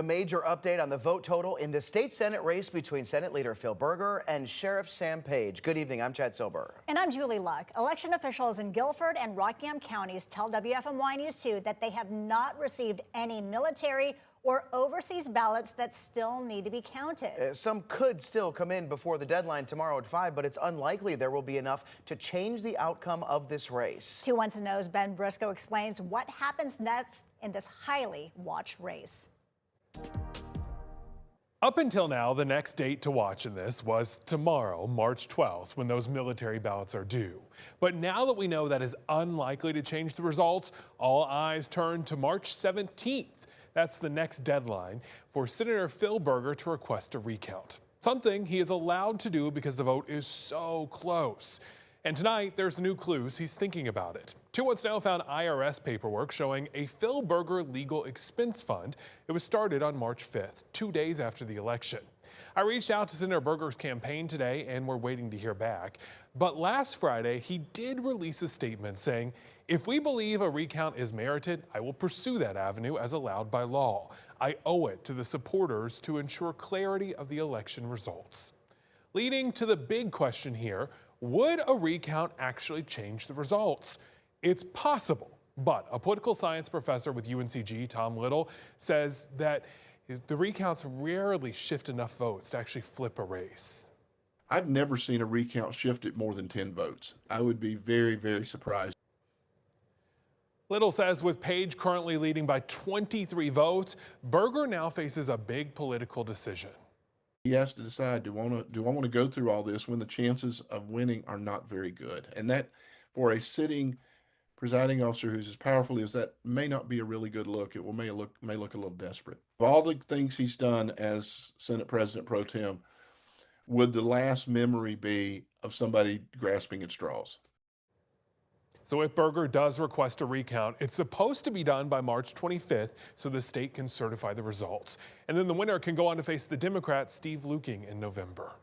A major update on the vote total in the state Senate race between Senate Leader Phil Berger and Sheriff Sam Page. Good evening, I'm Chad Silber. And I'm Julie Luck. Election officials in Guilford and Rockingham counties tell WFMY News 2 that they have not received any military or overseas ballots that still need to be counted. Some could still come in before the deadline tomorrow at 5, but it's unlikely there will be enough to change the outcome of this race. 2 Wants to Know's Ben Briscoe explains what happens next in this highly watched race. Up until now, the next date to watch in this was tomorrow, March 12th, when those military ballots are due. But now that we know that is unlikely to change the results, all eyes turn to March 17th. That's the next deadline for Senator Phil Berger to request a recount. Something he is allowed to do because the vote is so close. And tonight, there's new clues he's thinking about it. 2 Wants to Know found IRS paperwork showing a Phil Berger legal expense fund. It was started on March 5th, 2 days after the election. I reached out to Senator Berger's campaign today, and we're waiting to hear back. But last Friday, he did release a statement saying, "If we believe a recount is merited, I will pursue that avenue as allowed by law. I owe it to the supporters to ensure clarity of the election results." Leading to the big question here, would a recount actually change the results? It's possible, but a political science professor with UNCG, Tom Little, says that the recounts rarely shift enough votes to actually flip a race. I've never seen a recount shift it more than 10 votes. I would be very, very surprised. Little says with Page currently leading by 23 votes, Berger now faces a big political decision. He has to decide, do I want to go through all this when the chances of winning are not very good? And that, for a sitting presiding officer who's as powerful as that, may not be a really good look. It may look a little desperate. Of all the things he's done as Senate President Pro Tem, would the last memory be of somebody grasping at straws? So if Berger does request a recount, it's supposed to be done by March 25th so the state can certify the results. And then the winner can go on to face the Democrat Steve Luking in November.